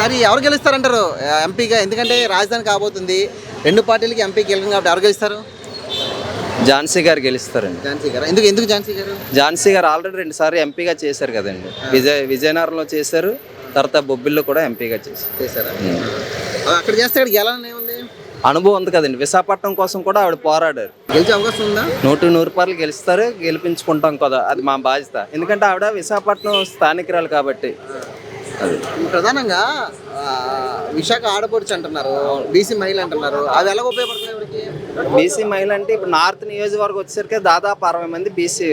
ఈసారి ఎవరు గెలుస్తారంటారు ఎంపీగా? ఎందుకంటే రాజధాని కాబోతుంది, 2 పార్టీలకి ఎంపీకి గెలిచింది కాబట్టి ఎవరు గెలుస్తారు? ఝాన్సీ గారు గెలుస్తారండి. ఝాన్సీ గారు. ఎందుకు ఎందుకు ఝాన్సీ గారు? ఝాన్సీ గారు ఆల్రెడీ 2 సార్లు ఎంపీగా చేశారు కదండి. విజయనగరంలో చేశారు, తర్వాత బొబ్బిల్లో కూడా ఎంపీగా చేశారా? అక్కడ చేస్తే ఇక్కడ గెలాలని ఏముంది? అనుభవం ఉంది కదండి. విశాఖపట్నం కోసం కూడా ఆవిడ పోరాడారు. గెలిచే అవకాశం ఉందా? 100 రూపాయలు గెలుస్తారు, గెలిపించుకుంటాం కదా, అది మా బాధ్యత. ఎందుకంటే ఆవిడ విశాఖపట్నం స్థానికురాలు కాబట్టి. అది ప్రధానంగా విశాఖ ఆడపడుచు అంటున్నారు, బీసీ మహిళ అంటున్నారు, అవి ఎలా ఉపయోగపడుతుంది ఆవిడకి? బీసీ మహిళ అంటే ఇప్పుడు నార్త్ నియోజకవర్గం వచ్చేసరికి దాదాపు 60 మంది బీసీ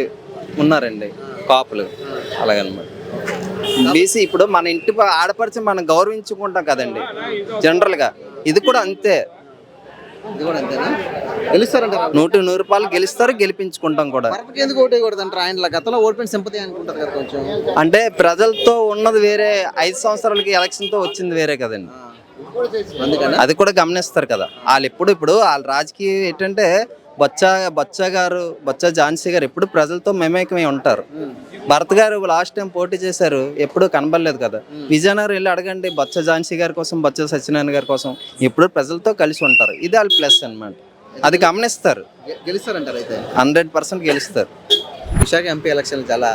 ఉన్నారండి, కాపులు. అలాగనమాట. బీసీ ఇప్పుడు మన ఇంటి ఆడపడిచి మనం గౌరవించుకుంటాం కదండి జనరల్గా, ఇది కూడా అంతే. ఇది కూడా అంతేనా? గెలుస్తారంటారు 100 రూపాయలు గెలుస్తారు, గెలిపించుకుంటాం కూడా. ఎందుకు ఓటేయకూడదు అంటారు? ఆయన గతంలో ఓడిపోయిన సింపతి అనుకుంటారు కదా కొంచెం. అంటే ప్రజలతో ఉన్నది వేరే, 5 సంవత్సరాలకి ఎలక్షన్తో వచ్చింది వేరే కదండి. అది కూడా గమనిస్తారు కదా వాళ్ళు. ఇప్పుడు వాళ్ళ రాజకీయం ఏంటంటే బొత్స ఝాన్సీ గారు ఎప్పుడు ప్రజలతో మమేకమై ఉంటారు. భరత్ గారు లాస్ట్ టైం పోటీ చేశారు, ఎప్పుడు కనబడలేదు కదా. విజయనగరం వెళ్ళి అడగండి, బొత్స ఝాన్సీ గారి కోసం, బొత్స సత్యనారాయణ గారి కోసం ఎప్పుడు ప్రజలతో కలిసి ఉంటారు. ఇది వాళ్ళ ప్లస్ అన్నమాట. అది గమనిస్తారు. గెలుస్తారంటారు అయితే? 100% గెలుస్తారు. విశాఖ ఎంపీ ఎలక్షన్లు చాలా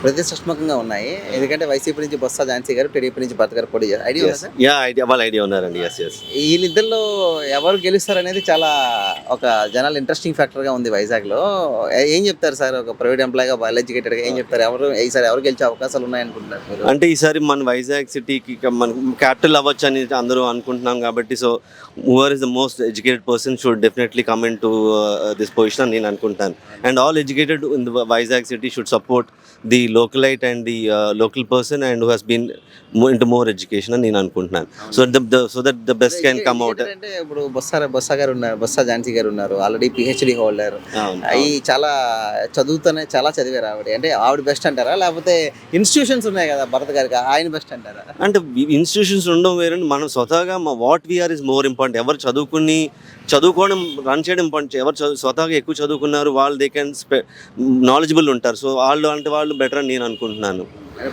ప్రతిష్టాత్మకంగా ఉన్నాయి. ఎందుకంటే వైసీపీ నుంచి బొత్స ఝాన్సీ గారు, టీడీపీ నుంచి భరత్ గారు పోటీ చేశారు. ఐడియా ఉన్నారండి. వీళ్ళిద్దరిలో ఎవరు గెలుస్తారు అనేది చాలా ఒక జనాలు ఇంట్రెస్టింగ్ ఫ్యాక్టర్గా ఉంది వైజాగ్లో. ఏం చెప్తారు సార్, ఒక ప్రైవేట్ ఎంప్లాయీగా, వెల్ ఎడ్యుకేటెడ్గా ఏం చెప్తారు? ఈసారి ఎవరు గెలిచే అవకాశాలు ఉన్నాయనుకుంటున్నారు మీరు? అంటే ఈసారి మన వైజాగ్ సిటీకి మన క్యాపిటల్ అవ్వచ్చు అని అందరూ అనుకుంటున్నాం కాబట్టి, so whoever is the most educated person should definitely come in to this position అని నేను అనుకుంటాను. And all educated in the Vizag city should support the localite and the local person and who has been into more education అని నేను అనుకుంటున్నాను. So that the best can come out. అంటే ఇప్పుడు బొత్స గారు ఉన్నారు, బొత్స ఝాన్సీ గారు ఉన్నారు, ఆల్రెడీ PhD హోల్డర్. అవి చాలా చాలా చదివారు ఆవిడ. అంటే ఆవిడ బెస్ట్ అంటారా, లేకపోతే ఇన్స్టిట్యూషన్స్ ఉన్నాయి కదా భరత్ గారికి, ఆయన బెస్ట్ అంటారా? అంటే ఇన్స్టిట్యూషన్స్ ఉండడం వేరండి, మనం స్వతహాగా what we are is more important. ఎవరు చదువుకోవడం రన్ చేయడం ఇంపార్టెంట్. ఎవరు స్వతహాగా ఎక్కువ చదువుకున్నారు వాళ్ళు దే కెన్ నాలెడ్జబుల్ ఉంటారు. సో వాళ్ళు బెటర్ అని నేను అనుకుంటున్నాను.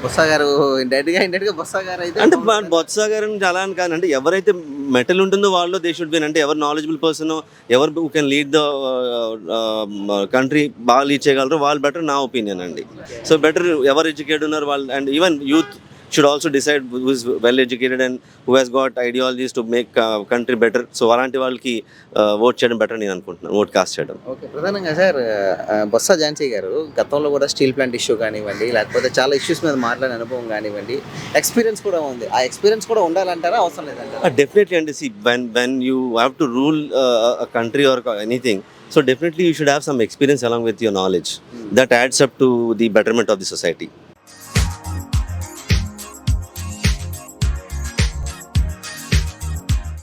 బొత్స గారు ఇండైరెక్ట్గా బొత్స గారు అయితే అంటే బొత్స గారు అలా అని కాదు, అంటే ఎవరైతే మెటల్ ఉంటుందో వాళ్ళు దే షుడ్ బి. అంటే ఎవరు నాలెడ్జబుల్ పర్సన్, ఎవరు who can lead the country బాగా లీడ్ చేయగలరు వాళ్ళు బెటర్ నా ఒపీనియన్ అండి. సో బెటర్ ఎవరు ఎడ్యుకేటెడ్ ఉన్నారు వాళ్ళు, and even youth should also decide who is well educated and who has got ideologies to make country better. So అలాంటి వాళ్ళకి ఓట్ చేయడం బెటర్ నేను అనుకుంటున్నాను, ఓట్ కాస్ట్ చేయడం. ఓకే. ప్రధానంగా సార్ బొత్స ఝాన్సీ గారు గతంలో కూడా స్టీల్ ప్లాంట్ ఇష్యూ కానివ్వండి, లేకపోతే చాలా ఇష్యూస్ మీద మాట్లాడిన అనుభవం కానివ్వండి, ఎక్స్పీరియన్స్ కూడా ఉంది. ఆ ఎక్స్పీరియన్స్ కూడా ఉండాలంటారా, అవసరం లేదంటారా? Definitely. And see, when you have to rule a country or anything, so definitely you should have some experience along with your knowledge that adds up to the betterment of the society.